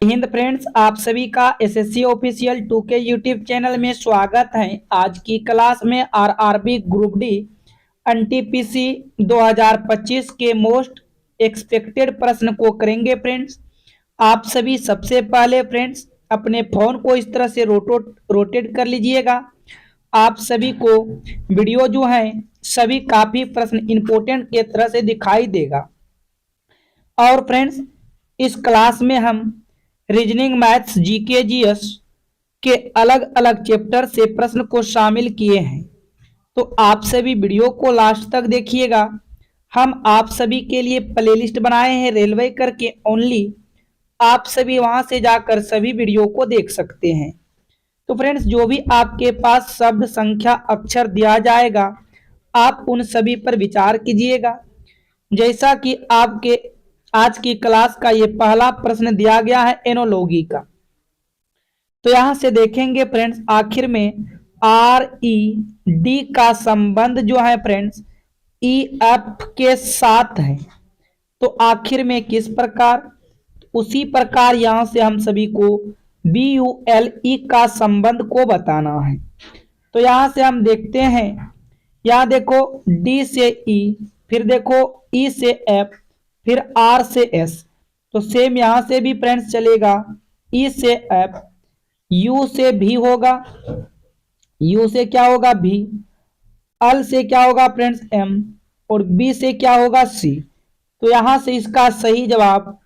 Hind friends, आप सभी का SSC official 2K YouTube channel में स्वागत है। आज की क्लास में आरआरबी ग्रुप डी एनटीपीसी 2025 के मोस्ट एक्सपेक्टेड प्रश्न को करेंगे फ्रेंड्स। आप सभी सबसे पहले फ्रेंड्स अपने फोन को इस तरह से रोटेट कर लीजिएगा। आप सभी को वीडियो जो है सभी काफी प्रश्न इंपोर्टेंट के तरह से दिखाई देगा। और फ्रेंड्स इस क्लास में हम रीजनिंग, मैथ्स, जीके, जीएस के अलग अलग चैप्टर से प्रश्न को शामिल किए हैं। तो आप सभी वीडियो को लास्ट तक देखिएगा। हम आप सभी के लिए प्लेलिस्ट बनाए हैं रेलवे करके ओनली। आप सभी वहां से जाकर सभी वीडियो को देख सकते हैं। तो फ्रेंड्स जो भी आपके पास शब्द, संख्या, अक्षर दिया जाएगा आप उन सभी पर विचार कीजिएगा। जैसा कि आपके आज की क्लास का ये पहला प्रश्न दिया गया है एनोलॉजी का। तो यहां से देखेंगे फ्रेंड्स आखिर में आर ई डी का संबंध जो है फ्रेंड्स ई एफ के साथ है। तो आखिर में किस प्रकार, उसी प्रकार यहां से हम सभी को बी यू एल ई का संबंध को बताना है। तो यहां से हम देखते हैं, यहां देखो डी से ई, फिर देखो ई से एफ, फिर आर से एस। तो सेम यहां से भी फ्रेंड्स चलेगा, ई से एफ, यू से भी होगा, यू से क्या होगा भी, एल से क्या होगा फ्रेंड्स एम, और बी से क्या होगा सी। तो यहां से इसका सही जवाब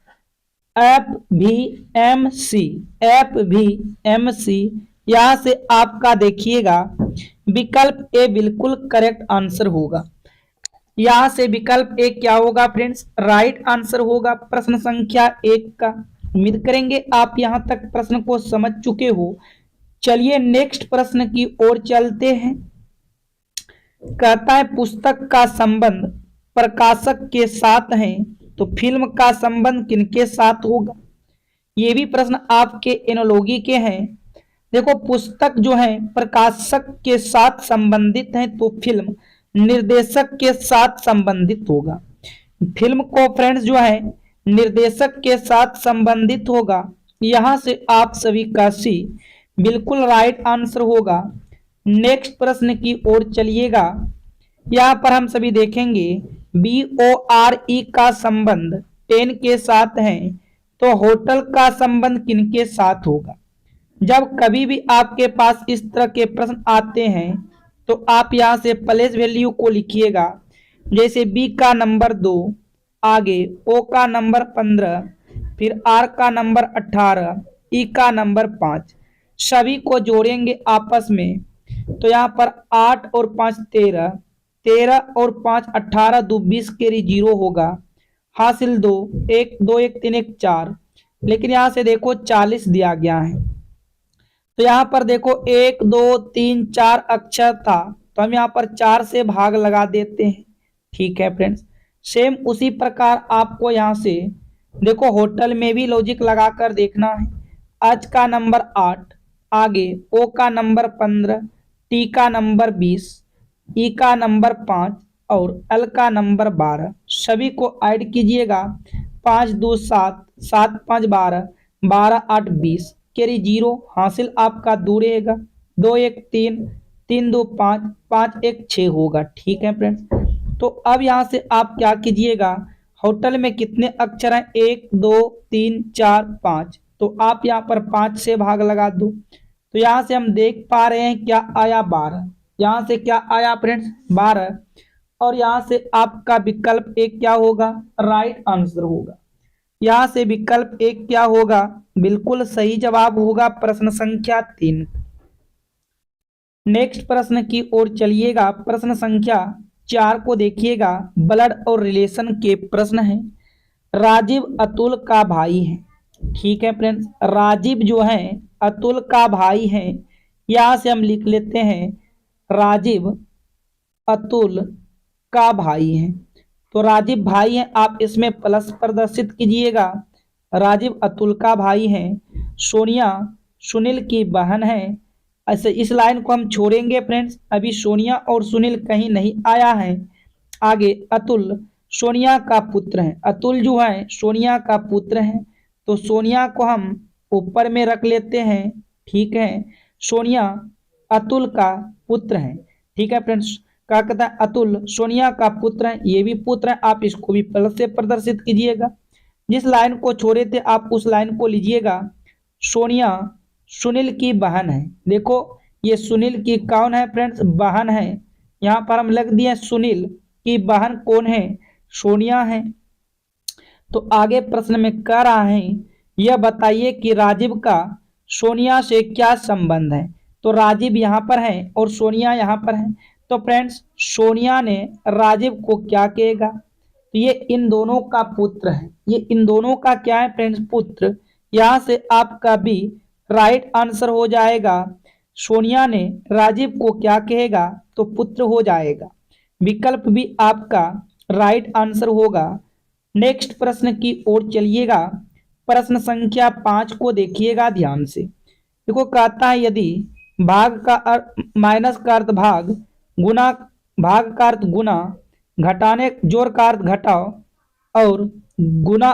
एफ भी एम सी, एफ भी एम सी। यहां से आपका देखिएगा विकल्प ए बिल्कुल करेक्ट आंसर होगा। यहां से विकल्प ए क्या होगा फ्रेंड्स, राइट आंसर होगा प्रश्न संख्या 1 का। उम्मीद करेंगे आप यहां तक प्रश्न को समझ चुके हो। चलिए नेक्स्ट प्रश्न की ओर चलते हैं। कहता है पुस्तक का संबंध प्रकाशक के साथ है तो फिल्म का संबंध किनके साथ होगा। ये भी प्रश्न आपके एनोलॉजी के हैं। देखो पुस्तक जो है प्रकाशक के साथ संबंधित है तो फिल्म निर्देशक के साथ संबंधित होगा। फिल्म को फ्रेंड्स जो है निर्देशक के साथ संबंधित होगा। यहां से आप सभी का सी बिल्कुल राइट आंसर होगा। नेक्स्ट प्रश्न की ओर चलिएगा। यहाँ पर हम सभी देखेंगे बी ओ आर ई का संबंध 10 के साथ है तो होटल का संबंध किनके साथ होगा। जब कभी भी आपके पास इस तरह के प्रश्न आते हैं तो आप यहां से प्लेस वैल्यू को लिखिएगा। जैसे बी का नंबर 2, आगे ओ का नंबर 15, फिर आर का नंबर 18, ई का नंबर 5। सभी को जोड़ेंगे आपस में तो यहाँ पर 8 और 5 13, 13 और 5 18, 2 20 केरी 0 होगा। हासिल 2, 1 2 1 3 1 4। लेकिन यहाँ से देखो 40 दिया गया है। तो यहाँ पर देखो 1 2 3 4 अक्षर था तो हम यहाँ पर 4 से भाग लगा देते हैं। ठीक है फ्रेंड्स, सेम उसी प्रकार आपको यहाँ से देखो होटल में भी लॉजिक लगाकर देखना है। आज का नंबर 8, आगे ओ का नंबर 15, टी का नंबर 20, ई का नंबर 5 और एल का नंबर 12। सभी को ऐड कीजिएगा। 5 2 7, 7 5 12, 12 8 20 कैरी 0। हासिल आपका 2 रहेगा। 2 1 3, 3 2 5, 5 1 6 होगा। ठीक है फ्रेंड्स, तो अब यहाँ से आप क्या कीजिएगा, होटल में कितने अक्षर हैं 1 2 3 4 5, तो आप यहाँ पर 5 से भाग लगा दो। तो यहाँ से हम देख पा रहे हैं क्या आया 12। यहाँ से क्या आया फ्रेंड्स 12, और यहाँ से आपका विकल्प एक क्या होगा, राइट आंसर होगा। यहाँ से विकल्प एक क्या होगा, बिल्कुल सही जवाब होगा प्रश्न संख्या 3। नेक्स्ट प्रश्न की ओर चलिएगा। प्रश्न संख्या 4 को देखिएगा। ब्लड और रिलेशन के प्रश्न है। राजीव अतुल का भाई है। ठीक है फ्रेंड्स, राजीव जो है अतुल का भाई है। यहां से हम लिख लेते हैं राजीव अतुल का भाई है। तो राजीव भाई है, आप इसमें प्लस प्रदर्शित कीजिएगा। राजीव अतुल का भाई है। सोनिया सुनील की बहन है। ऐसे इस लाइन को हम छोड़ेंगे फ्रेंड्स, अभी सोनिया और सुनील कहीं नहीं आया है। आगे अतुल सोनिया का पुत्र है। अतुल जो है सोनिया का पुत्र है। तो तो सोनिया को हम ऊपर में रख लेते हैं। ठीक है, सोनिया अतुल का पुत्र है। ठीक है फ्रेंड्स, क्या कहता है, अतुल सोनिया का पुत्र है, ये भी पुत्र है। आप इसको भी प्लस से प्रदर्शित कीजिएगा। जिस लाइन को छोड़े थे आप उस लाइन को लीजिएगा। सोनिया सुनील की बहन है। देखो ये सुनील की कौन है फ्रेंड्स, बहन है। यहाँ पर हम लिख दिए सुनील की बहन कौन है, सोनिया है। तो आगे प्रश्न में कह रहा है यह बताइए कि राजीव का सोनिया से क्या संबंध है। तो राजीव यहाँ पर है और सोनिया यहाँ पर है। तो फ्रेंड्स सोनिया ने राजीव को क्या कहेगा, तो ये इन दोनों का पुत्र है। ये इन दोनों का क्या है फ्रेंड्स, पुत्र। यहाँ से आपका भी राइट आंसर हो जाएगा। सोनिया ने राजीव को क्या कहेगा, तो पुत्र हो जाएगा। विकल्प भी आपका राइट आंसर होगा। नेक्स्ट प्रश्न की ओर चलिएगा। प्रश्न संख्या 5 को देखिएगा ध्यान से। देखो कहता है यदि भाग का अर्थ माइनस का अर्थ भाग, गुना भाग का अर्थ गुना, घटाने जोड़ का अर्थ घटाओ और गुना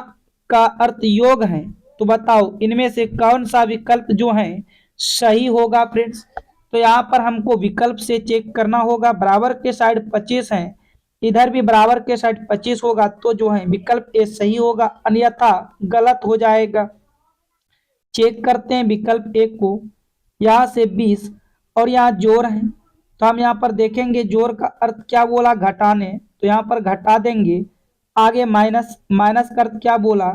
का अर्थ योग है, तो बताओ इनमें से कौन सा विकल्प जो है सही होगा फ्रेंड्स। तो यहाँ पर हमको विकल्प से चेक करना होगा। बराबर के साइड 25 है, इधर भी बराबर के साइड 25 होगा, तो जो है विकल्प ए सही होगा, अन्यथा गलत हो जाएगा। चेक करते हैं विकल्प ए को। यहाँ से 20 और यहाँ जोड़ है, तो हम यहाँ पर देखेंगे जोड़ का अर्थ क्या बोला, घटाने, तो यहाँ पर घटा देंगे। आगे माइनस, माइनस का अर्थ क्या बोला,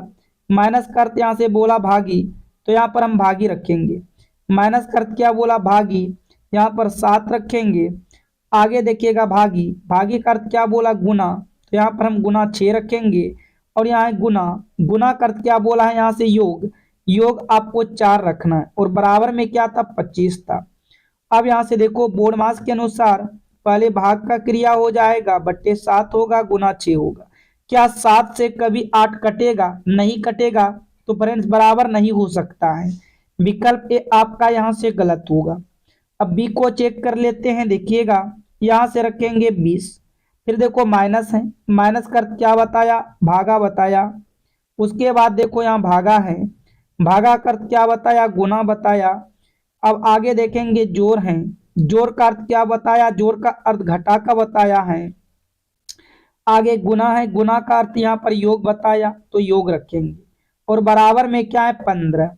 माइनस का अर्थ यहाँ से बोला भागी, तो यहाँ पर हम भागी रखेंगे। माइनस का अर्थ क्या बोला, भागी, यहाँ पर 7 रखेंगे। आगे देखिएगा भागी, भागी का अर्थ क्या बोला, गुना, तो यहाँ पर हम गुना 6 रखेंगे। और यहाँ है गुना, गुना का अर्थ क्या बोला है यहाँ से योग, योग आपको 4 रखना है। और बराबर में क्या था, 25 था। अब यहाँ से देखो बोर्ड मास के अनुसार पहले भाग का क्रिया हो जाएगा, बट्टे 7 होगा, गुना 6 होगा। क्या 7 से कभी 8 कटेगा, नहीं कटेगा, तो फ्रेंड्स बराबर नहीं हो सकता है। विकल्प ए आपका यहाँ से गलत होगा। अब बी को चेक कर लेते हैं। देखिएगा यहाँ से रखेंगे 20, फिर देखो माइनस है, माइनस का अर्थ क्या बताया, भागा बताया। उसके बाद देखो यहाँ भागा है, भागा का अर्थ क्या बताया, गुना बताया। अब आगे देखेंगे जोड़ है, जोड़ का अर्थ क्या बताया, जोड़ का अर्थ घटा का बताया है। आगे गुना है, गुना का अर्थ यहाँ पर योग बताया, तो योग रखेंगे। और बराबर में क्या है, 15।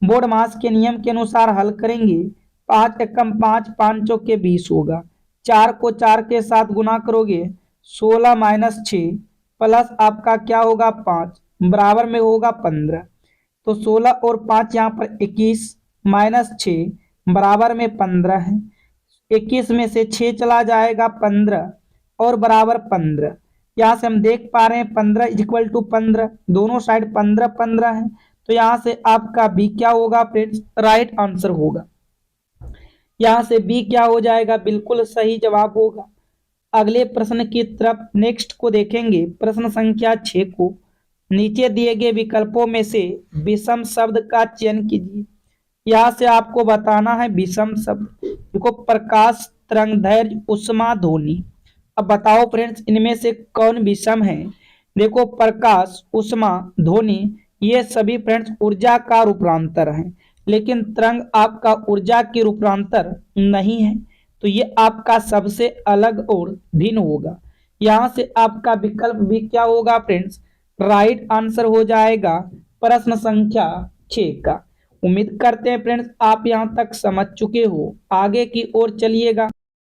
बोर्ड मास के नियम के अनुसार हल करेंगे। 5 एकम 5, 5 चौके 20 होगा। 4 को 4 के साथ गुना करोगे, 16 माइनस 6 प्लस आपका क्या होगा 5, बराबर में होगा 15। तो 16 और 5 यहाँ पर 21 माइनस 6 बराबर में 15 है। 21 में से 6 चला जाएगा 15 और बराबर 15। यहाँ से हम देख पा रहे हैं 15 इक्वल टू 15, दोनों साइड 15 15 है। तो यहाँ से आपका बी क्या होगा फ्रेंड्स, राइट आंसर होगा। यहाँ से बी क्या हो जाएगा, बिल्कुल सही जवाब होगा। अगले प्रश्न की तरफ नेक्स्ट को देखेंगे। प्रश्न संख्या 6 को। नीचे दिए गए विकल्पों में से विषम शब्द का चयन कीजिए। यहाँ से आपको बताना है विषम शब्द। देखो प्रकाश, तरंग, धैर्य, उष्मा, ध्वनि। अब बताओ फ्रेंड्स इनमें से कौन विषम है। देखो प्रकाश, उष्मा, ध्वनि ये सभी फ्रेंड्स ऊर्जा का रूपांतर है, लेकिन तरंग आपका ऊर्जा की रूपांतर नहीं है, तो ये आपका सबसे अलग और भिन्न होगा। यहाँ से आपका विकल्प भी क्या होगा फ्रेंड्स, राइट आंसर हो जाएगा प्रश्न संख्या 6 का। उम्मीद करते हैं फ्रेंड्स आप यहाँ तक समझ चुके हो। आगे की ओर चलिएगा।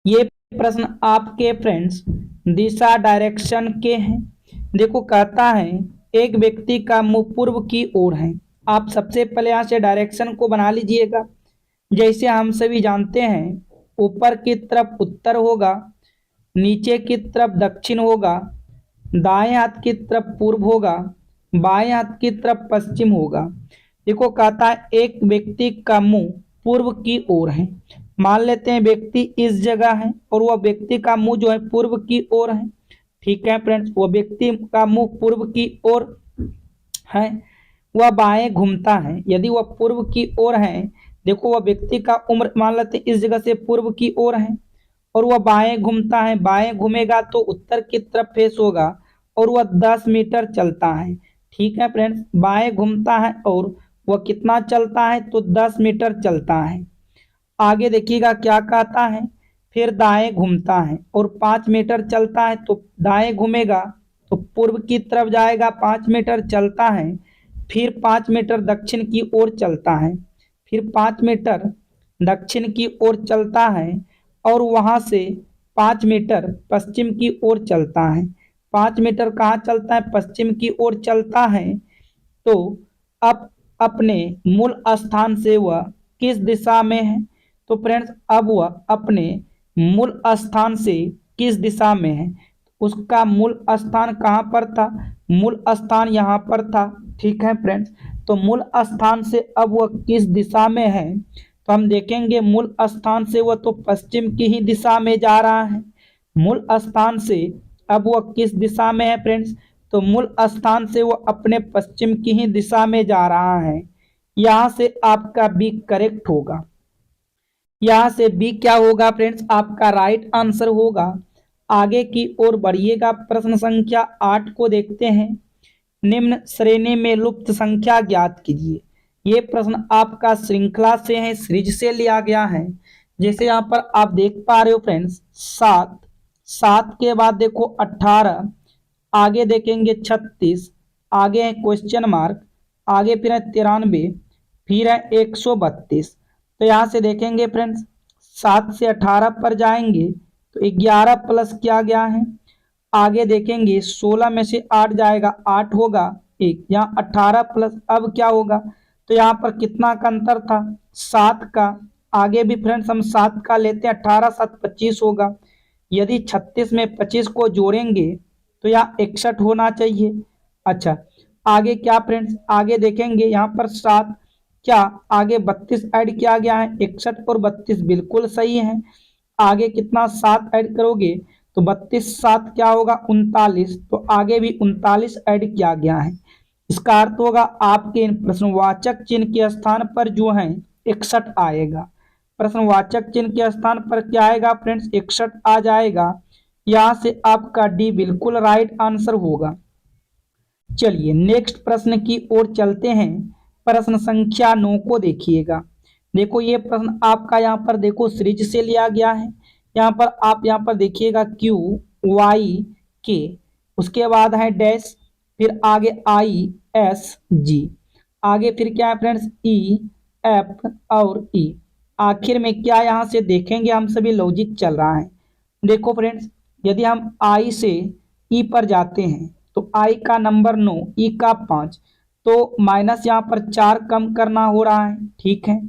ये प्रश्न आपके फ्रेंड्स दिशा डायरेक्शन के हैं। देखो कहता है एक व्यक्ति का मुंह पूर्व की ओर है। आप सबसे पहले यहाँ से डायरेक्शन को बना लीजिएगा। जैसे हम सभी जानते हैं ऊपर की तरफ उत्तर होगा, नीचे की तरफ दक्षिण होगा, दाएं हाथ की तरफ पूर्व होगा, बाएं हाथ की तरफ पश्चिम होगा। देखो कहता है एक व्यक्ति का मुंह पूर्व की ओर है। मान लेते हैं व्यक्ति इस जगह है और वह व्यक्ति का मुंह जो है पूर्व की ओर है। ठीक है फ्रेंड्स, वह व्यक्ति का मुंह पूर्व की ओर है, वह बाएं घूमता है। यदि वह पूर्व की ओर है, देखो वह व्यक्ति का उम्र मान लेते हैं इस जगह से पूर्व की ओर है और वह बाएं घूमता है। बाएं घूमेगा तो उत्तर की तरफ फेस होगा और वह 10 मीटर चलता है। ठीक है फ्रेंड्स, बाएं घूमता है और वह कितना चलता है, तो 10 मीटर चलता है। आगे देखिएगा क्या कहता है, फिर दाएं घूमता है और 5 मीटर चलता है, तो दाएं घूमेगा तो पूर्व की तरफ जाएगा, 5 मीटर चलता है, फिर 5 मीटर दक्षिण की ओर चलता है, फिर 5 मीटर दक्षिण की ओर चलता है और वहां से 5 मीटर पश्चिम की ओर चलता है। 5 मीटर कहाँ चलता है, पश्चिम की ओर चलता है। तो अब अपने मूल स्थान से वह किस दिशा में है, तो फ्रेंड्स अब वह अपने मूल स्थान से किस दिशा में है, उसका मूल स्थान कहाँ पर था, मूल स्थान यहाँ पर था। ठीक है फ्रेंड्स, तो मूल स्थान से अब वह किस दिशा में है, तो हम देखेंगे मूल स्थान से वह तो पश्चिम की ही दिशा में जा रहा है। मूल स्थान से अब वह किस दिशा में है फ्रेंड्स, तो मूल स्थान से वो अपने पश्चिम की ही दिशा में जा रहा है। यहां से आपका बी करेक्ट होगा। यहां से बी क्या होगा फ्रेंड्स, आपका राइट आंसर होगा। आगे की ओर बढ़िएगा, प्रश्न संख्या 8 को देखते हैं। निम्न श्रेणी में लुप्त संख्या ज्ञात कीजिए। ये प्रश्न आपका श्रृंखला से है, सीरीज से लिया गया है। जैसे यहाँ पर आप देख पा रहे हो फ्रेंड्स, 7, 7 के बाद देखो 18, आगे देखेंगे 36, आगे है क्वेश्चन मार्क, आगे फिर है 93, फिर है 132। तो यहाँ से देखेंगे फ्रेंड्स, 7 से 18 पर जाएंगे तो 11 प्लस किया गया है। आगे देखेंगे 16 में से 8 जाएगा, 8 होगा एक, यहाँ 18 प्लस अब क्या होगा, तो यहाँ पर कितना का अंतर था, 7 का। आगे भी फ्रेंड्स हम 7 का लेते हैं, 18 7 25 होगा। यदि 36 में 25 को जोड़ेंगे तो यहाँ 61 होना चाहिए। अच्छा, आगे क्या फ्रेंड्स, आगे देखेंगे यहाँ पर 7, क्या आगे 32 ऐड किया गया है, 61 और 32 बिल्कुल सही है। आगे कितना 7 ऐड करोगे तो 32 7 क्या होगा 39, तो आगे भी 39 ऐड किया गया है। इसका अर्थ होगा आपके प्रश्नवाचक चिन्ह के स्थान पर जो है 61 आएगा। प्रश्नवाचक चिन्ह के स्थान पर क्या आएगा फ्रेंड्स, 61 आ जाएगा। यहां से आपका डी बिल्कुल राइट आंसर होगा। चलिए नेक्स्ट प्रश्न की ओर चलते हैं। प्रश्न संख्या 9 को देखिएगा। देखो ये प्रश्न आपका यहाँ पर देखो सीरीज से लिया गया है। यहाँ पर आप यहाँ पर देखिएगा क्यू वाई के, उसके बाद है डैश, फिर आगे आई एस जी, आगे फिर क्या है फ्रेंड्स ई एफ और ई, आखिर में क्या यहाँ से देखेंगे हम सभी लॉजिक चल रहा है। देखो फ्रेंड्स, यदि हम आई से ई पर जाते हैं तो आई का नंबर 9, ई का 5, तो माइनस यहाँ पर 4 कम करना हो रहा है। ठीक है,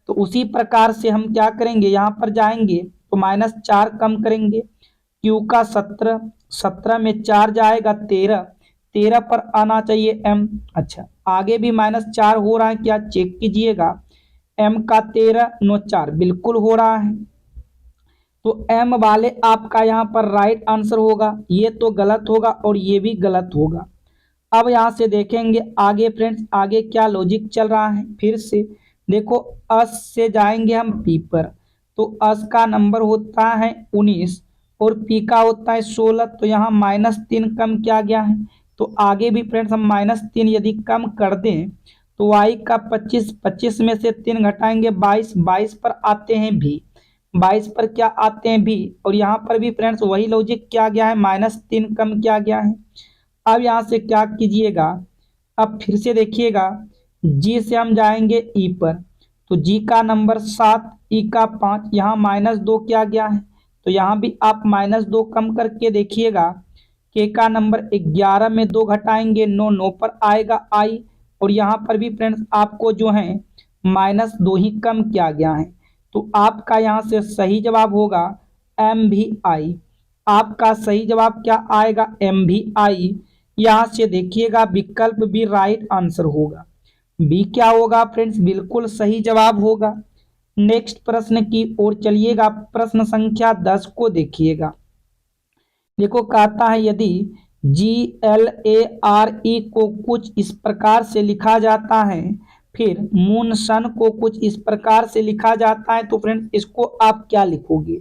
तो उसी प्रकार से हम क्या करेंगे, यहाँ पर जाएंगे तो -4 कम करेंगे। क्यू का 17, 17 में 4 जाएगा 13, 13 पर आना चाहिए एम। अच्छा, आगे भी -4 हो रहा है क्या, चेक कीजिएगा। एम का 13 9 4 बिल्कुल हो रहा है, तो एम वाले आपका यहाँ पर राइट आंसर होगा। ये तो गलत होगा और ये भी गलत होगा। अब यहाँ से देखेंगे आगे फ्रेंड्स, आगे क्या लॉजिक चल रहा है। फिर से देखो, अस से जाएंगे हम पी पर, तो अस का नंबर होता है 19 और पी का होता है 16, तो यहाँ -3 कम किया गया है। तो आगे भी फ्रेंड्स हम -3 यदि कम कर दें तो वाई का 25, 25 में से 3 घटाएंगे 22, 22 पर आते हैं भी, 22 पर क्या आते हैं भी। और यहाँ पर भी फ्रेंड्स वही लॉजिक किया गया है, -3 कम किया गया है। अब यहाँ से क्या कीजिएगा, अब फिर से देखिएगा, जी से हम जाएंगे ई पर, तो जी का नंबर 7, ई का 5, यहाँ -2 किया गया है, तो यहाँ भी आप -2 कम करके देखिएगा। के का नंबर 11 में 2 घटाएंगे 9, 9 पर आएगा आई, और यहाँ पर भी फ्रेंड्स आपको जो है -2 ही कम किया गया है। तो आपका यहाँ से सही जवाब होगा एम भी आई। आपका सही जवाब क्या आएगा, एम भी आई। यहाँ से देखिएगा विकल्प भी राइट आंसर होगा। बी क्या होगा फ्रेंड्स, बिल्कुल सही जवाब होगा। नेक्स्ट प्रश्न की ओर चलिएगा। प्रश्न संख्या 10 को देखिएगा। देखो कहता है, यदि GLARE को कुछ इस प्रकार से लिखा जाता है, फिर मून सन को कुछ इस प्रकार से लिखा जाता है, तो फ्रेंड्स इसको आप क्या लिखोगे।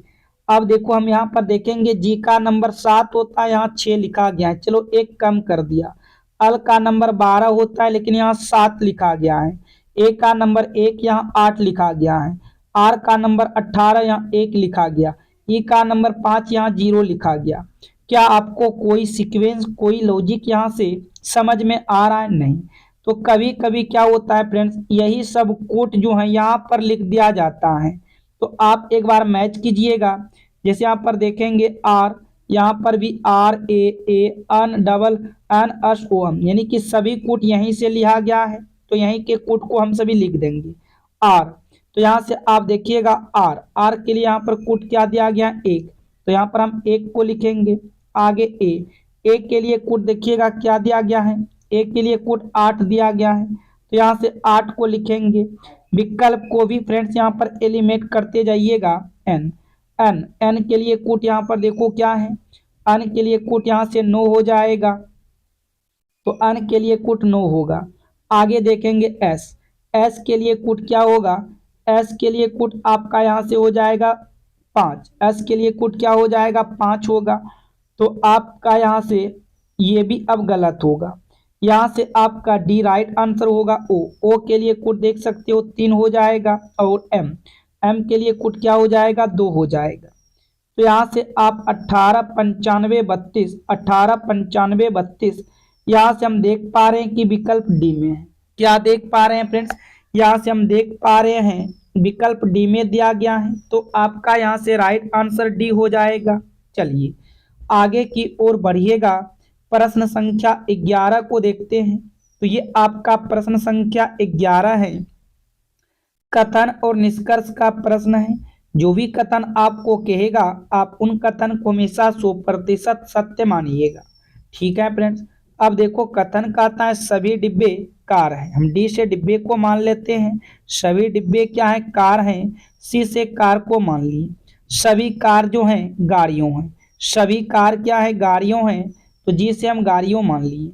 अब देखो हम यहाँ पर देखेंगे, जी का नंबर 7 होता है, यहाँ 6 लिखा गया है, चलो 1 कम कर दिया। अल का नंबर 12 होता है लेकिन यहाँ 7 लिखा गया है। ए का नंबर 1 यहाँ 8 लिखा गया है। आर का नंबर 18 यहाँ 1 लिखा गया। ई का नंबर 5 यहाँ 0 लिखा गया। क्या आपको कोई सीक्वेंस कोई लॉजिक यहाँ से समझ में आ रहा है? नहीं। तो कभी कभी क्या होता है फ्रेंड्स, यही सब कोड जो है यहाँ पर लिख दिया जाता है। तो आप एक बार मैच कीजिएगा। जैसे यहाँ पर देखेंगे आर, यहाँ पर भी R A A N double N S O M, यानी कि सभी कोड यहीं से लिया गया है। तो यहीं के कोड को हम सभी लिख देंगे आर। तो यहाँ से आप देखिएगा आर, आर के लिए यहाँ पर कोड क्या दिया गया है? 1। तो यहाँ पर हम 1 को लिखेंगे। आगे ए के लिए कोड देखिएगा क्या दिया गया है? ए के लिए कोड 8 दिया गया है। तो यहाँ से 8 को लिखेंगे। विकल्प को भी फ्रेंड्स यहाँ पर एलिमिनेट करते जाइएगा। एन, एन एन के लिए कोड यहाँ पर देखो क्या है? एन के लिए कोड यहाँ से 9 हो जाएगा। तो एन के लिए कोड 9 होगा। आगे देखेंगे एस, एस के लिए कोड क्या होगा? एस के लिए कोड आपका यहाँ से हो जाएगा 5। एस के लिए कोड क्या हो जाएगा? 5 होगा। तो आपका यहाँ से ये भी अब गलत होगा। यहाँ से आपका डी राइट आंसर होगा। ओ के लिए कोड देख सकते हो 3 हो जाएगा। और एम के लिए कोड क्या हो जाएगा? 2 हो जाएगा। तो यहाँ से आप 18 95 32, 18 95 32 यहाँ से हम देख पा रहे हैं कि विकल्प डी में है। क्या देख पा रहे हैं फ्रेंड्स? यहाँ से हम देख पा रहे हैं विकल्प डी में दिया गया है। तो आपका यहाँ से राइट आंसर डी हो जाएगा। चलिए आगे की ओर बढ़िएगा। प्रश्न संख्या 11 को देखते हैं। तो ये आपका प्रश्न संख्या 11 है। कथन और निष्कर्ष का प्रश्न है। जो भी कथन आपको कहेगा आप उन कथन को हमेशा 100% सत्य मानिएगा। ठीक है फ्रेंड्स। अब देखो कथन कहता है सभी डिब्बे कार हैं। हम डी से डिब्बे को मान लेते हैं। सभी डिब्बे क्या है? कार हैं। सी से कार को मान लिए। सभी कार जो हैं गाड़ियों हैं। सभी कार क्या है? गाड़ियों हैं। तो जी से हम गाड़ियों मान लिए।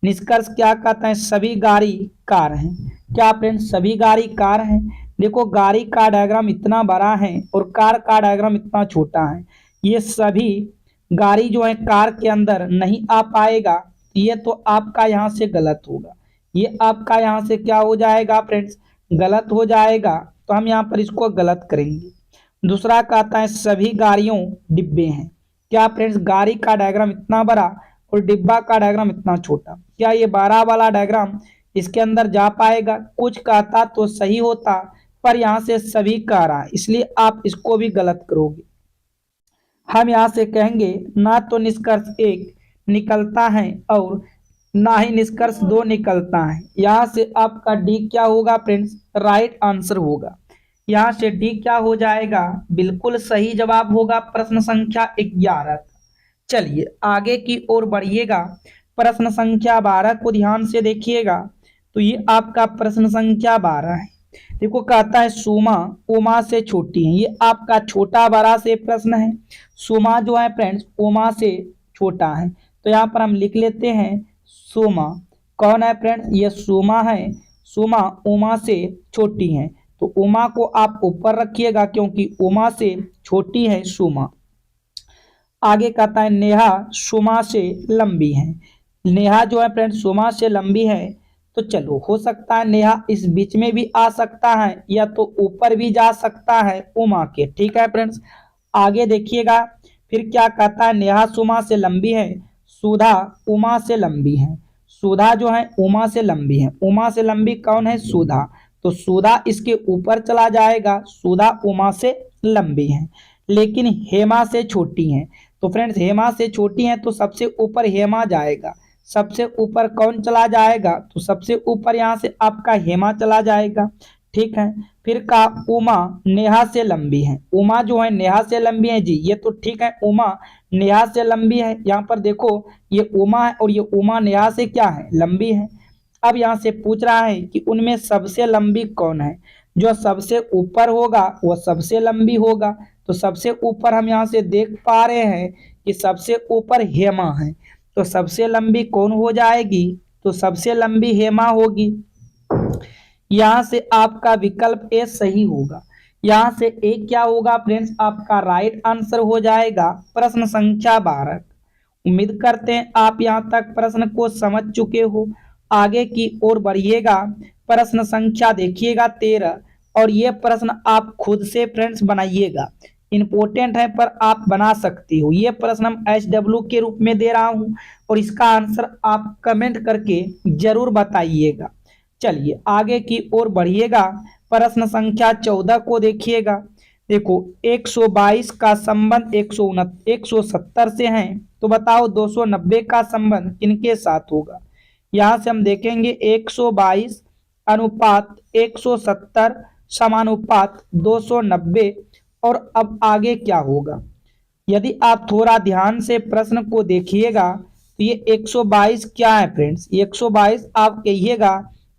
निष्कर्ष क्या कहता है? सभी गाड़ी कार हैं। क्या फ्रेंड्स? सभी गाड़ी कार हैं। देखो गाड़ी का डायग्राम इतना बड़ा है और कार का डायग्राम इतना छोटा है। ये सभी गाड़ी जो है कार के अंदर नहीं आ पाएगा। ये तो आपका यहाँ से गलत होगा। ये आपका यहाँ से क्या हो जाएगा फ्रेंड्स? गलत हो जाएगा। तो हम यहाँ पर इसको गलत करेंगे। दूसरा कहता है सभी गाड़ियों डिब्बे हैं। क्या फ्रेंड्स? गाड़ी का डायग्राम इतना बड़ा और डिब्बा का डायग्राम इतना छोटा। क्या ये 12 वाला डायग्राम इसके अंदर जा पाएगा? कुछ कहता तो सही होता, पर यहाँ से सभी कह रहा है, इसलिए आप इसको भी गलत करोगे। हम यहाँ से कहेंगे ना तो निष्कर्ष 1 निकलता है और ना ही निष्कर्ष 2 निकलता है। यहाँ से आपका डी क्या होगा फ्रेंड्स? राइट आंसर होगा। यहाँ से डी क्या हो जाएगा? बिल्कुल सही जवाब होगा प्रश्न संख्या 11। चलिए आगे की ओर बढ़िएगा। प्रश्न संख्या 12 को ध्यान से देखिएगा। तो ये आपका प्रश्न संख्या 12 है। देखो कहता है सुमा उमा से छोटी है। ये आपका छोटा बड़ा से प्रश्न है। सुमा जो है फ्रेंड्स उमा से छोटा है। तो यहाँ पर हम लिख लेते हैं सुमा। कौन है फ्रेंड्स? ये सुमा है। सुमा उमा से छोटी है। तो उमा को आप ऊपर रखिएगा क्योंकि उमा से छोटी है सुमा। आगे कहता है नेहा सुमा से लंबी है। नेहा जो है फ्रेंड्स सुमा से लंबी है। तो चलो हो सकता है नेहा इस बीच में भी आ सकता है या तो ऊपर भी जा सकता है उमा के। ठीक है फ्रेंड्स। आगे देखिएगा फिर क्या कहता है? नेहा सुमा से लंबी है। सुधा उमा से लंबी है। सुधा जो है उमा से लंबी है। उमा से लंबी कौन है? सुधा। तो सुधा इसके ऊपर चला जाएगा। सुधा उमा से लंबी है लेकिन हेमा से छोटी है। तो फ्रेंड्स हेमा से छोटी है तो सबसे ऊपर हेमा जाएगा। सबसे ऊपर कौन चला जाएगा? तो सबसे ऊपर यहाँ से आपका हेमा चला जाएगा। ठीक है। फिर का उमा नेहा से लंबी है। उमा जो है नेहा से लंबी है। जी ये तो ठीक है, उमा नेहा से लंबी है। यहाँ पर देखो ये उमा है और ये उमा नेहा से क्या है? लंबी है। अब यहाँ से पूछ रहा है कि उनमें सबसे लंबी कौन है? जो सबसे ऊपर होगा वह सबसे लंबी होगा। तो सबसे ऊपर हम यहाँ से देख पा रहे हैं कि सबसे ऊपर हेमा है। तो सबसे लंबी कौन हो जाएगी? तो सबसे लंबी हेमा होगी। यहाँ से आपका विकल्प ए सही होगा। यहाँ से ए क्या होगा फ्रेंड्स? आपका राइट आंसर हो जाएगा प्रश्न संख्या 12 उम्मीद करते हैं आप यहाँ तक प्रश्न को समझ चुके हो। आगे की ओर बढ़िएगा। प्रश्न संख्या देखिएगा 13, और ये प्रश्न आप खुद से फ्रेंड्स बनाइएगा। इंपॉर्टेंट है पर आप बना सकती हो। ये प्रश्न हम SW के रूप में दे रहा हूं और इसका आंसर आप कमेंट करके जरूर बताइएगा। चलिए आगे की ओर बढ़िएगा। प्रश्न संख्या 14 को देखिएगा। देखो 122 का संबंध 170 से है, तो बताओ 290 का संबंध किनके साथ होगा। यहां से हम देखेंगे 122 अनुपात 170 समानुपात 290। और अब आगे क्या होगा, यदि आप थोड़ा ध्यान से प्रश्न को देखिएगा तो ये 122 क्या है फ्रेंड्स, 122 आप कहिएगा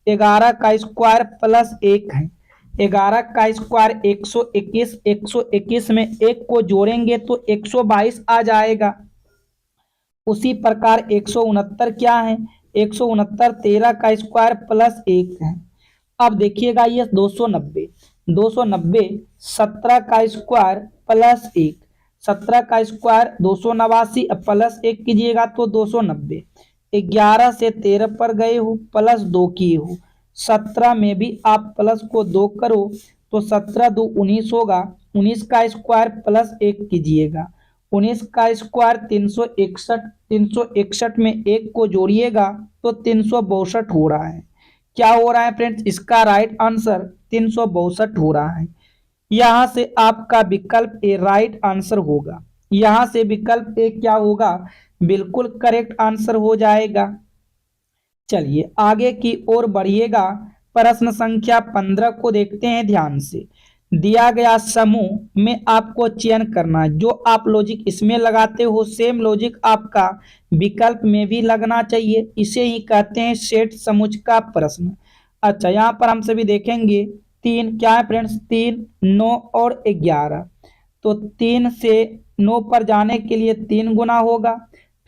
11 का स्क्वायर प्लस 1 है। 11 का स्क्वायर 121, 121 में 1 को जोड़ेंगे तो 122 आ जाएगा। उसी प्रकार 169 क्या है, 169 13 का स्क्वायर प्लस 1 है। अब देखिएगा ये 290, 290 17 का स्क्वायर प्लस 1, 17 का स्क्वायर 289 प्लस 1 कीजिएगा तो 290। 11 से 13 पर गए हो प्लस 2 किए हो, 17 में भी आप प्लस को 2 करो तो 17 2 19 होगा। 19 का स्क्वायर प्लस 1 कीजिएगा, 19 का स्क्वायर 361, 361 में 1 को जोड़िएगा तो 362 हो रहा है। क्या हो रहा है फ्रेंड्स, इसका राइट आंसर 362 हो रहा है। यहां से आपका विकल्प ए राइट आंसर होगा। यहां से विकल्प ए क्या होगा, बिल्कुल करेक्ट आंसर हो जाएगा। चलिए आगे की ओर बढ़िएगा। प्रश्न संख्या 15 को देखते हैं ध्यान से। दिया गया समूह में आपको चयन करना है। जो आप लॉजिक इसमें लगाते हो सेम लॉजिक आपका विकल्प में भी लगना चाहिए। इसे ही कहते हैं सेट समुच्चय का प्रश्न। अच्छा यहाँ पर हम सभी देखेंगे 3 क्या है फ्रेंड्स, 3 9 और 11। तो 3 से 9 पर जाने के लिए 3 गुना होगा,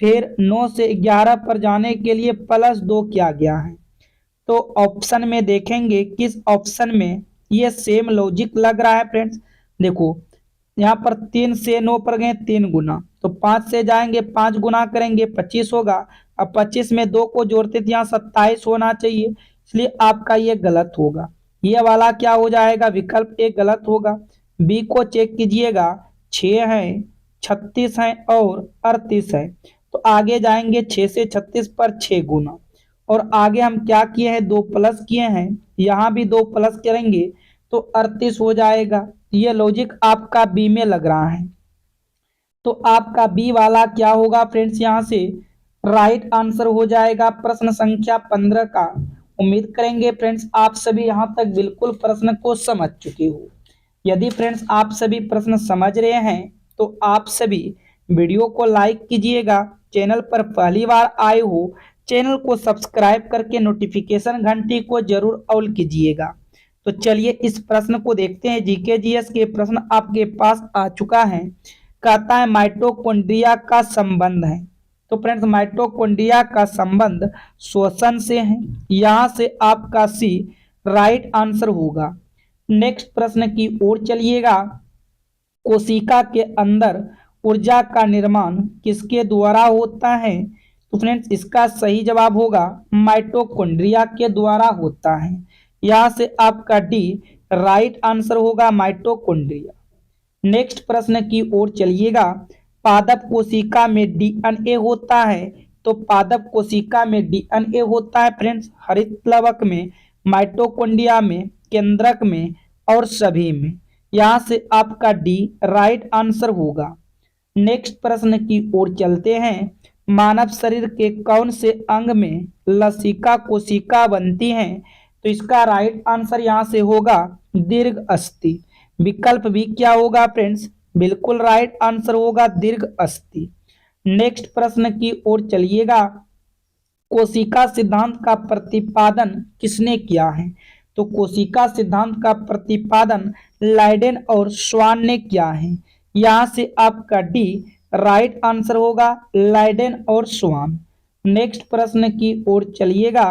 फिर 9 से 11 पर जाने के लिए प्लस 2 किया गया है। तो ऑप्शन में देखेंगे किस ऑप्शन में ये सेम लॉजिक लग रहा है फ्रेंड्स। देखो यहाँ पर 3 से 9 पर गए 3 गुना, तो 5 से जाएंगे 5 गुना करेंगे 25 होगा। अब 25 में 2 को जोड़ते थे यहाँ 27 होना चाहिए, इसलिए आपका ये गलत होगा। ये वाला क्या हो जाएगा, विकल्प ए गलत होगा। बी को चेक कीजिएगा, 6 है 36 है और 38 है। तो आगे जाएंगे 6 से 36 पर 6 गुना, और आगे हम क्या किए हैं 2 प्लस किए हैं, यहाँ भी 2 प्लस करेंगे तो 38 हो जाएगा। ये लॉजिक आपका बी में लग रहा है, तो आपका बी वाला क्या होगा फ्रेंड्स, यहाँ से राइट आंसर हो जाएगा प्रश्न संख्या 15 का। उम्मीद करेंगे फ्रेंड्स आप सभी यहाँ तक बिल्कुल प्रश्न को समझ चुके हो। यदि फ्रेंड्स आप सभी प्रश्न समझ रहे हैं तो आप सभी वीडियो को लाइक कीजिएगा। चैनल पर पहली बार आए हो चैनल को सब्सक्राइब करके नोटिफिकेशन घंटी को जरूर ऑल कीजिएगा। तो चलिए इस प्रश्न को देखते हैं। जीके जीएस के प्रश्न आपके पास आ चुका है। कहता है माइटोकॉन्ड्रिया का संबंध है। तो फ्रेंड्स माइटोकॉन्ड्रिया का संबंध श्वसन से है। यहां से आपका सी राइट आंसर होगा। नेक्स्ट प्रश्न की ओर चलिएगा। कोशिका के अंदर ऊर्जा का निर्माण किसके द्वारा होता है। तो फ्रेंड्स इसका सही जवाब होगा माइटोकॉन्ड्रिया के द्वारा होता है। यहां से आपका डी राइट आंसर होगा, माइटोकॉन्ड्रिया। नेक्स्ट प्रश्न की ओर चलिएगा। पादप कोशिका में डीएनए होता है। तो पादप कोशिका में डीएनए होता है फ्रेंड्स हरित प्लवक में, माइटोकॉन्ड्रिया में, केंद्रक में और सभी में। यहां से आपका डी राइट आंसर होगा। नेक्स्ट प्रश्न की ओर चलते हैं। मानव शरीर के कौन से अंग में लसिका कोशिका बनती है। तो इसका राइट आंसर यहां से होगा दीर्घ अस्थि। विकल्प भी क्या होगा फ्रेंड्स, बिल्कुल राइट आंसर होगा दीर्घ अस्थि। नेक्स्ट प्रश्न की ओर चलिएगा। कोशिका सिद्धांत का प्रतिपादन किसने किया है। तो कोशिका सिद्धांत का प्रतिपादन लाइडेन और स्वान ने किया है। यहां से आपका डी राइट आंसर होगा, लाइडेन और स्वान। नेक्स्ट प्रश्न की ओर चलिएगा।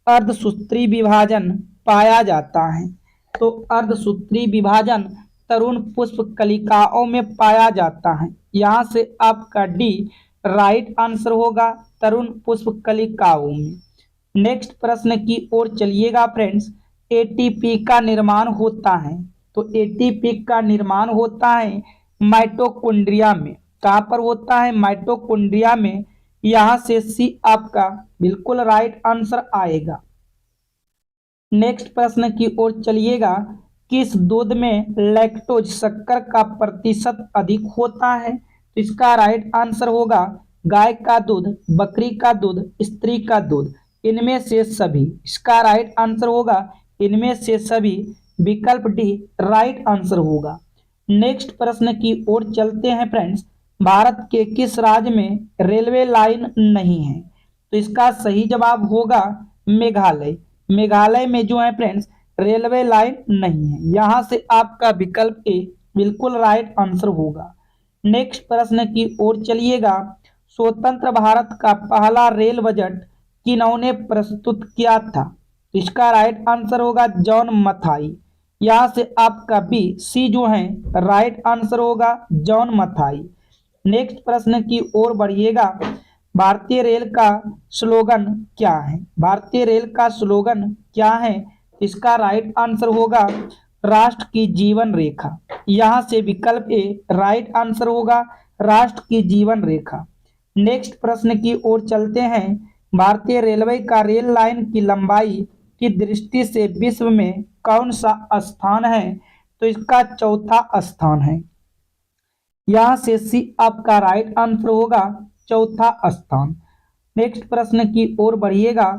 अर्धसूत्री विभाजन पाया जाता है। तो अर्धसूत्री विभाजन तरुण पुष्प कलिकाओं में पाया जाता है। यहां से आपका डी राइट आंसर होगा तरुण पुष्पकलिकाओं में। नेक्स्ट प्रश्न की ओर चलिएगा फ्रेंड्स। एटीपी का निर्माण होता है, तो एटीपी का निर्माण होता है माइटोकॉन्ड्रिया में। कहां पर होता है? माइटोकॉन्ड्रिया में। यहां से सी आपका बिल्कुल राइट आंसर आएगा। नेक्स्ट प्रश्न की ओर चलिएगा। किस दूध में लैक्टोज शक्कर का प्रतिशत अधिक होता है? तो इसका राइट आंसर होगा गाय का दूध, बकरी का दूध, स्त्री का दूध, इनमें से सभी। इसका राइट आंसर होगा इनमें से सभी, विकल्प डी राइट आंसर होगा। नेक्स्ट प्रश्न की ओर चलते हैं फ्रेंड्स। भारत के किस राज्य में रेलवे लाइन नहीं है? तो इसका सही जवाब होगा मेघालय। मेघालय में जो है फ्रेंड्स रेलवे लाइन नहीं है। यहां से आपका विकल्प ए बिल्कुल राइट आंसर होगा। नेक्स्ट प्रश्न की ओर चलिएगा। स्वतंत्र भारत का पहला रेल बजट किन्होंने प्रस्तुत किया था? इसका राइट आंसर होगा जॉन मथाई। यहां से आपका बी सी जो है राइट आंसर होगा जॉन मथाई। नेक्स्ट प्रश्न की ओर बढ़िएगा। भारतीय रेल का स्लोगन क्या है? भारतीय रेल का स्लोगन क्या है? इसका राइट आंसर होगा राष्ट्र की जीवन रेखा। यहां से विकल्प ए राइट आंसर होगा राष्ट्र की जीवन रेखा। नेक्स्ट प्रश्न की ओर चलते हैं। भारतीय रेलवे का रेल लाइन की लंबाई की दृष्टि से विश्व में कौन सा स्थान है? तो इसका चौथा स्थान है। यहां से सी आपका राइट आंसर होगा चौथा स्थान। नेक्स्ट प्रश्न की ओर बढ़िएगा।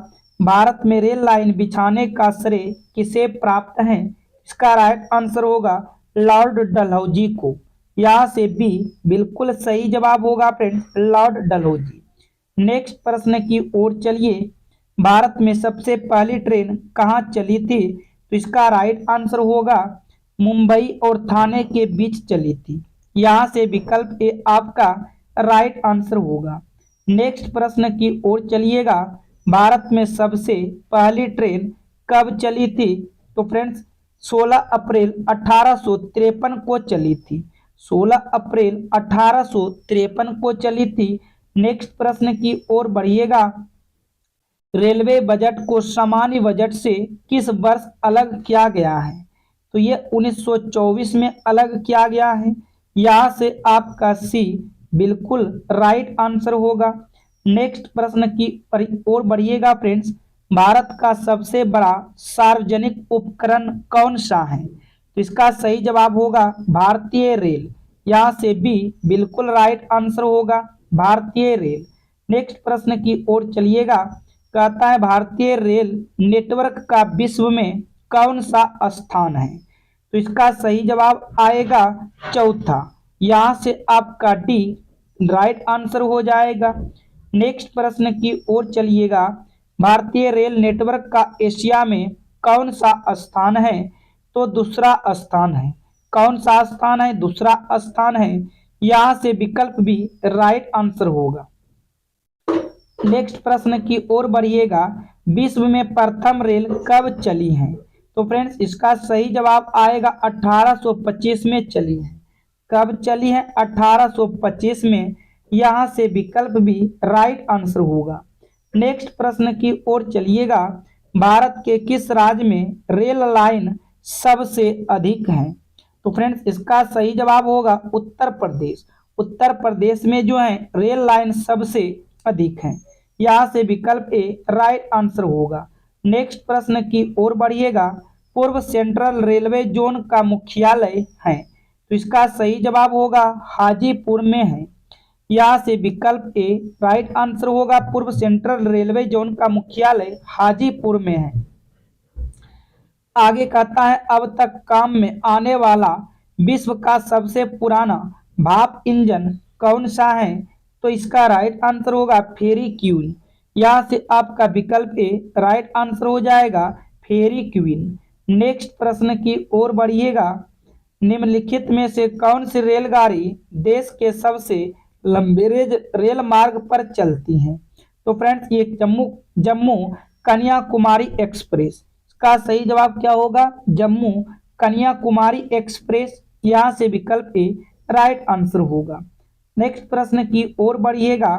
भारत में रेल लाइन बिछाने का श्रेय किसे प्राप्त है? इसका राइट आंसर होगा लॉर्ड डलहौजी को। यहां से बी बिल्कुल सही जवाब होगा फ्रेंड्स, लॉर्ड डलहौजी। नेक्स्ट प्रश्न की ओर चलिए। भारत में सबसे पहली ट्रेन कहां चली थी? तो इसका राइट आंसर होगा मुंबई और थाने के बीच चली थी। यहां से विकल्प ए आपका राइट आंसर होगा। नेक्स्ट प्रश्न की ओर चलिएगा। भारत में सबसे पहली ट्रेन कब चली थी? तो फ्रेंड्स 16 अप्रैल 1853 को चली थी। 16 अप्रैल 1853 को चली थी। नेक्स्ट प्रश्न की ओर बढ़िएगा। रेलवे बजट को सामान्य बजट से किस वर्ष अलग किया गया है? तो ये 1924 में अलग किया गया है। यहां से आपका सी बिल्कुल राइट आंसर होगा। नेक्स्ट प्रश्न की ओर बढ़िएगा फ्रेंड्स। भारत का सबसे बड़ा सार्वजनिक उपकरण कौन सा है? तो इसका सही जवाब होगा भारतीय रेल। यहां से बी बिल्कुल राइट आंसर होगा भारतीय रेल। नेक्स्ट प्रश्न की ओर चलिएगा। कहता है भारतीय रेल नेटवर्क का विश्व में कौन सा स्थान है? तो इसका सही जवाब आएगा चौथा। यहां से आपका डी राइट आंसर हो जाएगा। नेक्स्ट प्रश्न की ओर चलिएगा। भारतीय रेल नेटवर्क का एशिया में कौन सा स्थान है? तो दूसरा स्थान है। कौन सा स्थान है? दूसरा स्थान है। यहां से विकल्प भी राइट आंसर होगा। नेक्स्ट प्रश्न की ओर बढ़िएगा। विश्व में प्रथम रेल कब चली है? तो फ्रेंड्स इसका सही जवाब आएगा 1825 में चली है। कब चली है? 1825 में। यहां से विकल्प भी राइट आंसर होगा। नेक्स्ट प्रश्न की ओर चलिएगा। भारत के किस राज्य में रेल लाइन सबसे अधिक है? तो फ्रेंड्स इसका सही जवाब होगा उत्तर प्रदेश। उत्तर प्रदेश में जो है रेल लाइन सबसे अधिक है। यहां से विकल्प ए राइट आंसर होगा। नेक्स्ट प्रश्न की ओर बढ़िएगा। पूर्व सेंट्रल रेलवे जोन का मुख्यालय है? तो इसका सही जवाब होगा हाजीपुर में है। यहां से विकल्प ए राइट आंसर होगा। पूर्व सेंट्रल रेलवे जोन का मुख्यालय हाजीपुर में है। आगे कहता है अब तक काम में आने वाला विश्व का सबसे पुराना भाप इंजन कौन सा है? तो इसका राइट आंसर होगा फेरी क्वीन। यहां से आपका विकल्प ए राइट आंसर हो जाएगा फेरी क्वीन। नेक्स्ट प्रश्न की ओर बढ़िएगा। निम्नलिखित में से कौन सी रेलगाड़ी देश के सबसे लंबे रेल मार्ग पर चलती है? तो फ्रेंड्स ये जम्मू कन्याकुमारी एक्सप्रेस। का सही जवाब क्या होगा? जम्मू कन्याकुमारी एक्सप्रेस। यहां से विकल्प ए राइट आंसर होगा। नेक्स्ट प्रश्न की ओर बढ़िएगा।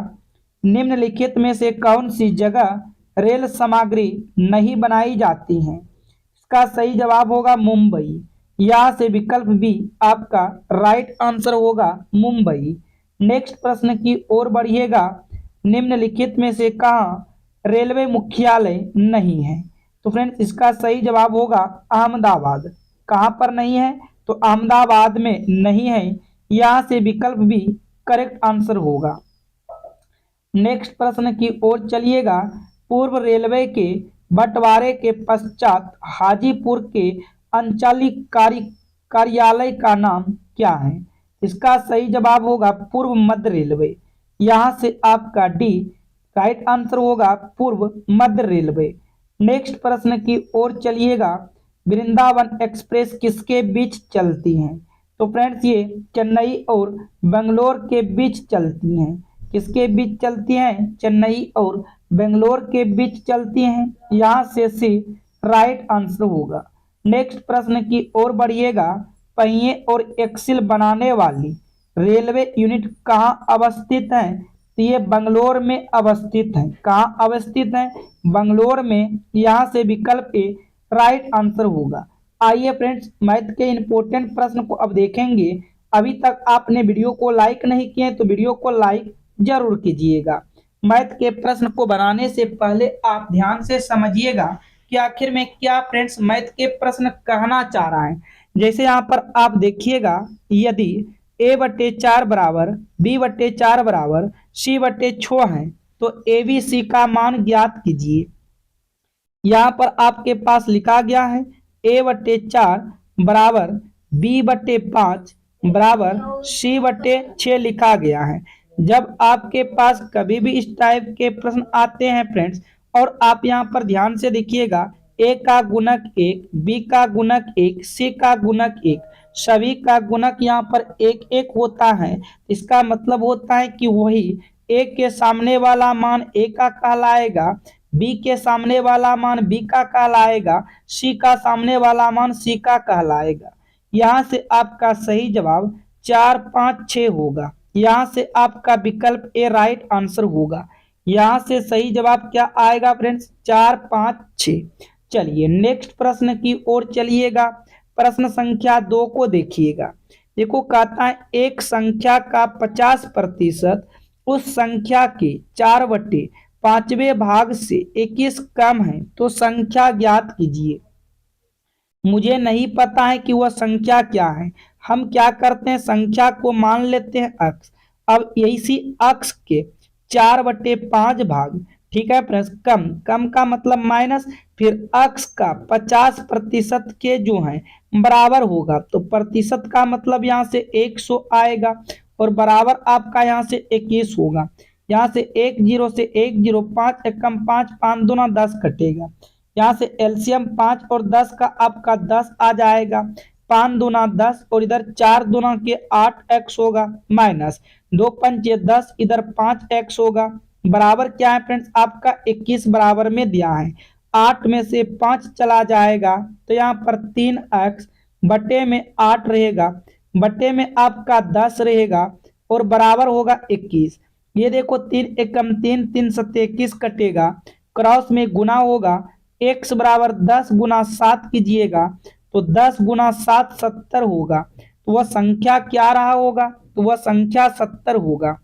निम्नलिखित में से कौन सी जगह रेल सामग्री नहीं बनाई जाती है? इसका सही जवाब होगा मुंबई। यहाँ से विकल्प बी आपका राइट आंसर होगा मुंबई। नेक्स्ट प्रश्न की ओर बढ़िएगा। निम्नलिखित में से कहाँ रेलवे मुख्यालय नहीं है? तो फ्रेंड्स इसका सही जवाब होगा अहमदाबाद। कहाँ पर नहीं है? तो अहमदाबाद में नहीं है। यहाँ से विकल्प बी करेक्ट आंसर होगा। नेक्स्ट प्रश्न की ओर चलिएगा। पूर्व रेलवे के बंटवारे के पश्चात हाजीपुर के अंचलिक कार्यालय का नाम क्या है? इसका सही जवाब होगा पूर्व मध्य रेलवे। यहाँ से आपका डी राइट आंसर होगा पूर्व मध्य रेलवे। नेक्स्ट प्रश्न की ओर चलिएगा। वृंदावन एक्सप्रेस किसके बीच चलती है? तो फ्रेंड्स ये चेन्नई और बेंगलोर के बीच चलती हैं। किसके बीच चलती हैं? चेन्नई और बेंगलोर के बीच चलती हैं। यहाँ से सी राइट आंसर होगा। नेक्स्ट प्रश्न की ओर बढ़िएगा। पहिए और एक्सिल बनाने वाली रेलवे यूनिट कहाँ अवस्थित है? तो ये बंगलोर में अवस्थित है। कहाँ अवस्थित है? बंगलोर में। यहाँ से विकल्प ए राइट आंसर होगा। आइए फ्रेंड्स मैथ के इंपॉर्टेंट प्रश्न को अब देखेंगे। अभी तक आपने वीडियो को लाइक नहीं किए तो वीडियो को लाइक जरूर कीजिएगा। मैथ के प्रश्न को बनाने से पहले आप ध्यान से समझिएगा कि आखिर में क्या फ्रेंड्स मैथ के प्रश्न कहना चाह रहा है। जैसे यहाँ पर आप देखिएगा, यदि a/4 बराबर b/4 बराबर c/6 है तो abc का मान ज्ञात कीजिए। यहाँ पर आपके पास लिखा गया है a/4 बराबर b/5 बराबर c/6 लिखा गया है। जब आपके पास कभी भी इस टाइप के प्रश्न आते हैं फ्रेंड्स, और आप यहाँ पर ध्यान से देखिएगा, a का गुणक 1, b का गुणक 1, c का गुणक 1, सभी का गुणक यहाँ पर 1 होता है। इसका मतलब होता है कि वही a के सामने वाला मान a का कहलाएगा, b के सामने वाला मान b का कहलाएगा, c का सामने वाला मान c का कहलाएगा। यहाँ से आपका सही जवाब 4, 5, 6 होगा। यहाँ से आपका विकल्प ए राइट आंसर होगा। यहाँ से सही जवाब क्या आएगा फ्रेंड्स? 4, 5, 6। चलिए नेक्स्ट प्रश्न की ओर चलिएगा। प्रश्न संख्या 2 को देखिएगा। देखो कहता है एक संख्या का 50% उस संख्या के 4/5वें भाग से 21 कम है तो संख्या ज्ञात कीजिए। मुझे नहीं पता है कि वह संख्या क्या है। हम क्या करते हैं, संख्या को मान लेते हैं अक्ष। अब इसी अक्ष के 4/5 भाग, ठीक है फ्रेंड्स, कम का मतलब माइनस, फिर अक्ष का 50% के जो है बराबर होगा, तो प्रतिशत का मतलब यहाँ से 100 आएगा और बराबर आपका यहाँ से 21 होगा। यहाँ से 1 0 से 1 0, 5 एकम 5, 5 दूना 10 कटेगा। यहाँ से एलसीएम 5 और 10 का आपका 10 आ जाएगा। 5 दूना 10 और इधर 4 दूना के 8x होगा, माइनस 2 पंचे 10, इधर 5x होगा, बराबर क्या है फ्रेंड्स? आपका 21 बराबर में दिया है। 8 में से 5 चला जाएगा तो यहाँ पर 3x बटे में 8 रहेगा, बटे में आपका 10 रहेगा और बराबर होगा 21। ये देखो 3 एकम 3, 3 सत्ते 21 कटेगा, क्रॉस में गुना होगा, x बराबर 10 गुना 7 कीजिएगा तो 10 गुना 7 70 होगा। तो वह संख्या क्या रहा होगा? तो वह संख्या 70 होगा।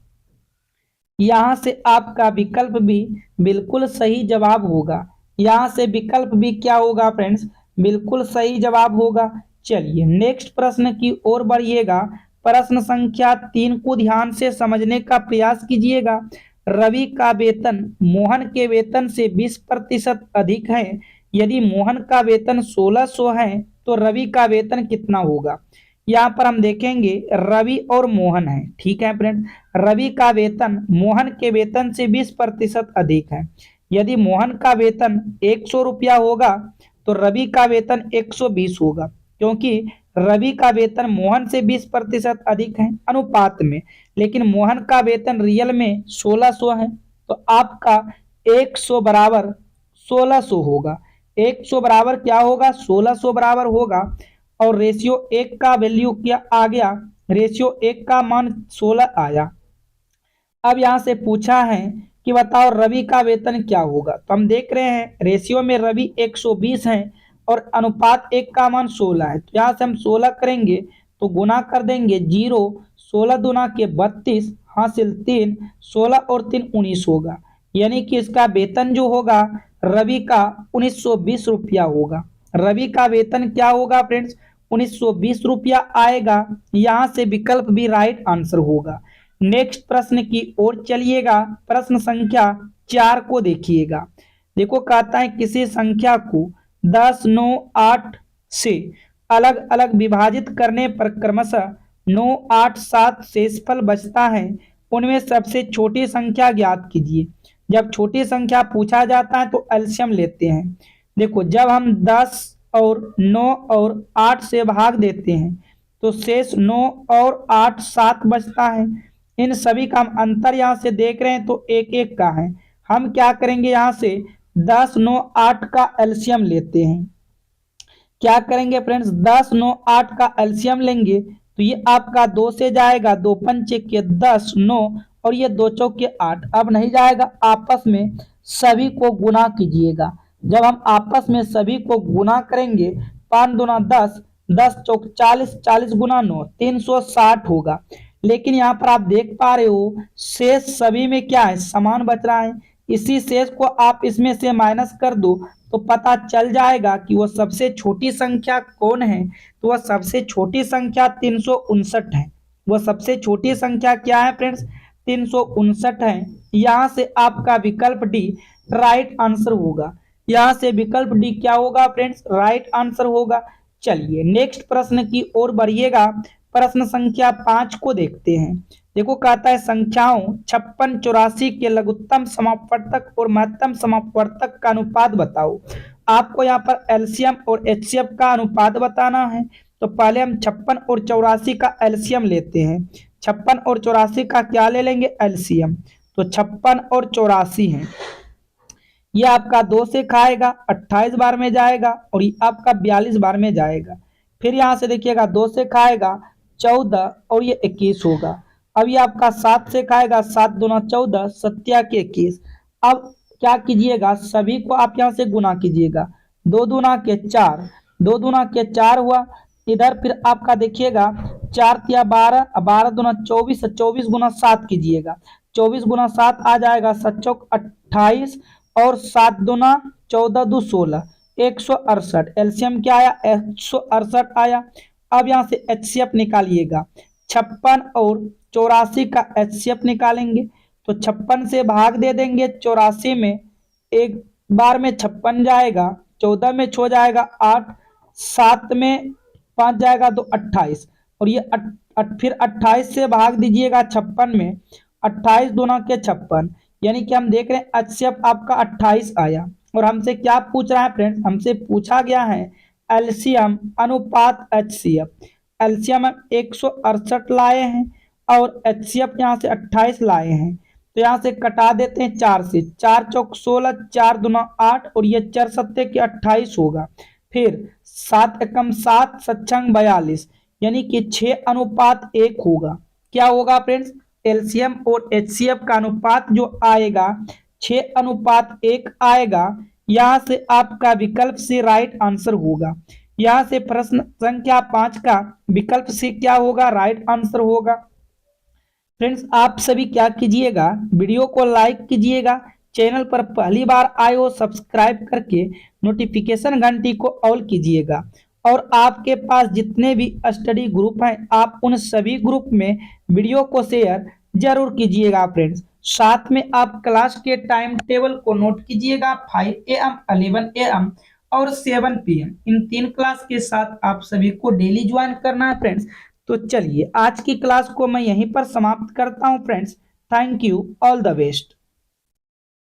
यहाँ से आपका विकल्प भी बिल्कुल सही जवाब होगा। यहाँ से विकल्प भी क्या होगा फ्रेंड्स? बिल्कुल सही जवाब होगा। चलिए नेक्स्ट प्रश्न की ओर बढ़िएगा। प्रश्न संख्या 3 को ध्यान से समझने का प्रयास कीजिएगा। रवि का वेतन मोहन के वेतन से 20% अधिक है। यदि मोहन का वेतन 1600 है तो रवि का वेतन कितना होगा? यहाँ पर हम देखेंगे रवि और मोहन है, ठीक है फ्रेंड। रवि का वेतन मोहन के वेतन से 20% अधिक है। यदि मोहन का वेतन 100 रुपया होगा तो रवि का वेतन 120 होगा, क्योंकि रवि का वेतन मोहन से 20% अधिक है अनुपात में, लेकिन मोहन का वेतन रियल में 1600 है। तो आपका 100 बराबर 1600 होगा। 100 बराबर क्या होगा? 1600 बराबर होगा। और रेशियो 1 का वैल्यू क्या आ गया? रेशियो 1 का मान 16 आया। अब यहाँ से पूछा है कि बताओ रवि का वेतन क्या होगा। तो हम देख रहे हैं रेशियो में रवि 120 है और अनुपात 1 का मान 16 है। तो यहाँ से हम 16 करेंगे तो गुना कर देंगे 0, 16 दूना के 32, हासिल 3, 16 और 3 19 होगा। यानी कि इसका वेतन जो होगा रवि का 1920 रुपया होगा। रवि का वेतन क्या होगा फ्रेंड्स, 1920 रुपया आएगा। यहाँ से विकल्प भी राइट आंसर होगा। नेक्स्ट प्रश्न की ओर चलिएगा। प्रश्न संख्या 4 को देखिएगा। देखो कहता है किसी संख्या को 10, 9, 8 से अलग अलग विभाजित करने पर क्रमशः 9, 8, 7 शेषफल बचता है, उनमें सबसे छोटी संख्या ज्ञात कीजिए। जब छोटी संख्या पूछा जाता है तो एलसीएम लेते हैं। देखो जब हम 10 और 9 और 8 से भाग देते हैं तो शेष 9 और 8 7 बचता है। इन सभी का हम अंतर यहाँ से देख रहे हैं तो एक एक का है। हम क्या करेंगे, यहाँ से 10, 9, 8 का एलसीएम लेते हैं। क्या करेंगे फ्रेंड्स, 10, 9, 8 का एलसीएम लेंगे तो ये आपका 2 से जाएगा, 2 पंचे के 10, 9 और ये 2 चौके 8। अब नहीं जाएगा, आपस में सभी को गुना कीजिएगा। जब हम आपस में सभी को गुना करेंगे 5 दूना 10, 10 चौक 40, 40 गुना 9 360 होगा। लेकिन यहाँ पर आप देख पा रहे हो शेष सभी में क्या है, समान बच रहा है। इसी शेष को आप इसमें से माइनस कर दो तो पता चल जाएगा कि वो सबसे छोटी संख्या कौन है। तो वह सबसे छोटी संख्या 359 है। वह सबसे छोटी संख्या क्या है फ्रेंड्स, 359 है। यहाँ से आपका विकल्प डी राइट आंसर होगा। यहाँ से विकल्प डी क्या होगा फ्रेंड्स, राइट आंसर होगा। चलिए नेक्स्ट प्रश्न की ओर बढ़िएगा। प्रश्न संख्या 5 को देखते हैं। देखो कहता है संख्याओं 56, 84 के लघुत्तम समापवर्तक और महत्तम समापवर्तक का अनुपात बताओ। आपको यहाँ पर एलसीएम और एचसीएफ का अनुपात बताना है। तो पहले हम 56 और 84 का एलसीएम लेते हैं। 56 और 84 का क्या ले लेंगे, एलसीएम। तो 56 और 84 है, ये आपका 2 से खाएगा 28 बार में जाएगा और ये आपका 42 बार में जाएगा। फिर यहाँ से देखिएगा 2 से खाएगा 14 और ये 21 होगा। अब ये आपका 7 से खाएगा, 7 दूना 14, 7 के 21। अब क्या कीजिएगा, सभी को आप यहाँ से गुना कीजिएगा। 2 दूना के 4, 2 दूना के 4 हुआ। इधर फिर आपका देखिएगा 4 तिया 12, 12 दूना 24, 24 गुना 7 कीजिएगा। 24 गुना 7 आ जाएगा 7 चौक 28 और 7 दूना 14 दू 16, 168। एलसीएम क्या आया, 168 आया। अब यहाँ से एचसीएफ निकालिएगा। 56 और 84 का एचसीएफ निकालेंगे तो 56 से भाग दे देंगे 84 में, एक बार में 56 जाएगा, 14 में 6 जाएगा 8, 7 में 5 जाएगा तो 28 और ये फिर 28 से भाग दीजिएगा 56 में, 28 दूना के 56। यानी कि हम देख रहे हैं एचसीएफ आपका 28 आया। और हमसे क्या पूछ रहा है फ्रेंड्स, हमसे पूछा गया है एलसीएम अनुपात एचसीएफ। एलसीएम हम 168 लाए हैं और एचसीएफ यहाँ से 28 लाए हैं। तो यहाँ से कटा देते हैं 4 से, 4 चौक 16, 4 दूना 8 और ये 4 सत्ते के 28 होगा। फिर 7 एकम 7, 7 42, यानी कि 6:1 होगा। क्या होगा फ्रेंड्स, एलसीएम और एचसीएफ का अनुपात जो आएगा 6:1 आएगा। यहाँ से आपका विकल्प से राइट आंसर होगा। यहाँ से प्रश्न संख्या 5 का विकल्प से क्या होगा, राइट आंसर होगा। फ्रेंड्स आप सभी क्या कीजिएगा, वीडियो को लाइक कीजिएगा, चैनल पर पहली बार आए हो सब्सक्राइब करके नोटिफिकेशन घंटी को ऑल कीजिएगा। और आपके पास जितने भी स्टडी ग्रुप हैं आप उन सभी ग्रुप में वीडियो को शेयर जरूर कीजिएगा फ्रेंड्स। साथ में आप क्लास के टाइम टेबल को नोट कीजिएगा। 5 AM, 11 AM और 7 PM इन 3 क्लास के साथ आप सभी को डेली ज्वाइन करना है फ्रेंड्स। तो चलिए आज की क्लास को मैं यहीं पर समाप्त करता हूं friends. Thank you, all the best.